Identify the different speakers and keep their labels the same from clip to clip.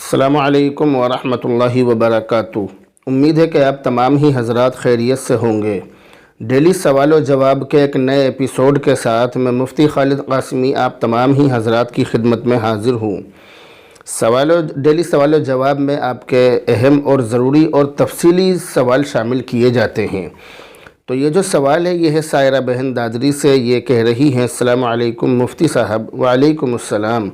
Speaker 1: السلام علیکم ورحمۃ اللہ وبرکاتہ۔ امید ہے کہ آپ تمام ہی حضرات خیریت سے ہوں گے۔ ڈیلی سوال و جواب کے ایک نئے ایپیسوڈ کے ساتھ میں مفتی خالد قاسمی آپ تمام ہی حضرات کی خدمت میں حاضر ہوں۔ ڈیلی سوال و جواب میں آپ کے اہم اور ضروری اور تفصیلی سوال شامل کیے جاتے ہیں۔ تو یہ جو سوال ہے یہ ہے سائرہ بہن دادری سے۔ یہ کہہ رہی ہیں السلام علیکم مفتی صاحب۔ وعلیکم السلام۔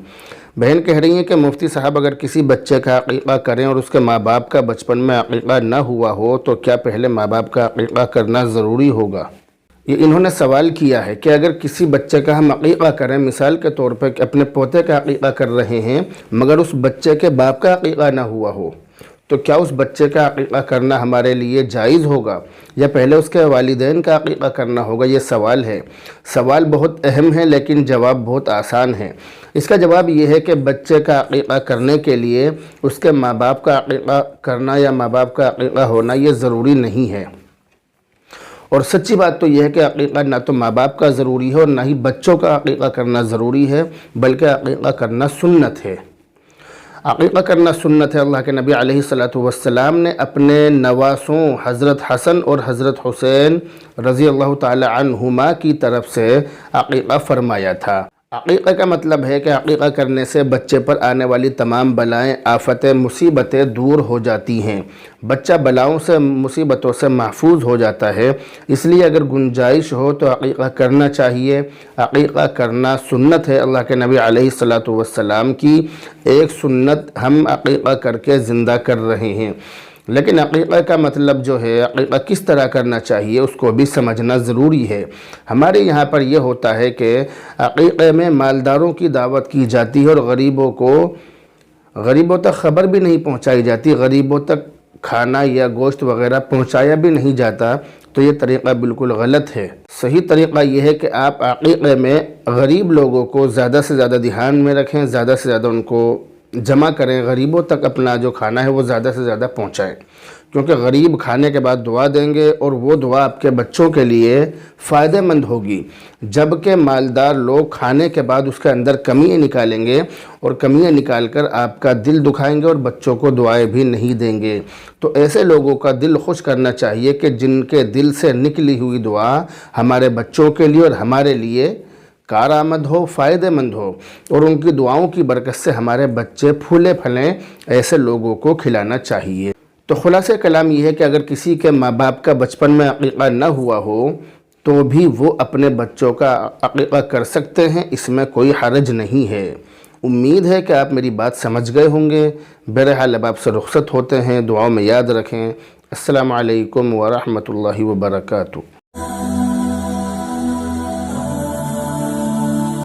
Speaker 1: بہن کہہ رہی ہیں کہ مفتی صاحب اگر کسی بچے کا عقیقہ کریں اور اس کے ماں باپ کا بچپن میں عقیقہ نہ ہوا ہو تو کیا پہلے ماں باپ کا عقیقہ کرنا ضروری ہوگا؟ یہ انہوں نے سوال کیا ہے کہ اگر کسی بچے کا ہم عقیقہ کریں، مثال کے طور پہ اپنے پوتے کا عقیقہ کر رہے ہیں مگر اس بچے کے باپ کا عقیقہ نہ ہوا ہو تو کیا اس بچے کا عقیقہ کرنا ہمارے لیے جائز ہوگا یا پہلے اس کے والدین کا عقیقہ کرنا ہوگا؟ یہ سوال ہے۔ سوال بہت اہم ہے لیکن جواب بہت آسان ہے۔ اس کا جواب یہ ہے کہ بچے کا عقیقہ کرنے کے لیے اس کے ماں باپ کا عقیقہ کرنا یا ماں باپ کا عقیقہ ہونا یہ ضروری نہیں ہے۔ اور سچی بات تو یہ ہے کہ عقیقہ نہ تو ماں باپ کا ضروری ہے اور نہ ہی بچوں کا عقیقہ کرنا ضروری ہے، بلکہ عقیقہ کرنا سنت ہے۔ عقیقہ کرنا سنت ہے۔ اللہ کے نبی علیہ السلام نے اپنے نواسوں حضرت حسن اور حضرت حسین رضی اللہ تعالی عنہما کی طرف سے عقیقہ فرمایا تھا۔ عقیقہ کا مطلب ہے کہ عقیقہ کرنے سے بچے پر آنے والی تمام بلائیں، آفتیں، مصیبتیں دور ہو جاتی ہیں۔ بچہ بلاؤں سے، مصیبتوں سے محفوظ ہو جاتا ہے۔ اس لیے اگر گنجائش ہو تو عقیقہ کرنا چاہیے۔ عقیقہ کرنا سنت ہے۔ اللہ کے نبی علیہ السلام کی ایک سنت ہم عقیقہ کر کے زندہ کر رہے ہیں۔ لیکن عقیقہ کا مطلب جو ہے، عقیقہ کس طرح کرنا چاہیے اس کو بھی سمجھنا ضروری ہے۔ ہمارے یہاں پر یہ ہوتا ہے کہ عقیقے میں مالداروں کی دعوت کی جاتی ہے اور غریبوں تک خبر بھی نہیں پہنچائی جاتی، غریبوں تک کھانا یا گوشت وغیرہ پہنچایا بھی نہیں جاتا، تو یہ طریقہ بالکل غلط ہے۔ صحیح طریقہ یہ ہے کہ آپ عقیقے میں غریب لوگوں کو زیادہ سے زیادہ دھیان میں رکھیں، زیادہ سے زیادہ ان کو جمع کریں، غریبوں تک اپنا جو کھانا ہے وہ زیادہ سے زیادہ پہنچائیں، کیونکہ غریب کھانے کے بعد دعا دیں گے اور وہ دعا آپ کے بچوں کے لیے فائدہ مند ہوگی، جبکہ مالدار لوگ کھانے کے بعد اس کے اندر کمیاں نکالیں گے اور کمیاں نکال کر آپ کا دل دکھائیں گے اور بچوں کو دعائیں بھی نہیں دیں گے۔ تو ایسے لوگوں کا دل خوش کرنا چاہیے کہ جن کے دل سے نکلی ہوئی دعا ہمارے بچوں کے لیے اور ہمارے لیے کارآمد ہو، فائدہ مند ہو، اور ان کی دعاؤں کی برکت سے ہمارے بچے پھولے پھلیں، ایسے لوگوں کو کھلانا چاہیے۔ تو خلاصہ کلام یہ ہے کہ اگر کسی کے ماں باپ کا بچپن میں عقیقہ نہ ہوا ہو تو بھی وہ اپنے بچوں کا عقیقہ کر سکتے ہیں، اس میں کوئی حرج نہیں ہے۔ امید ہے کہ آپ میری بات سمجھ گئے ہوں گے۔ بہرحال اب آپ سے رخصت ہوتے ہیں، دعاؤں میں یاد رکھیں۔ السلام علیکم ورحمۃ اللہ وبرکاتہ۔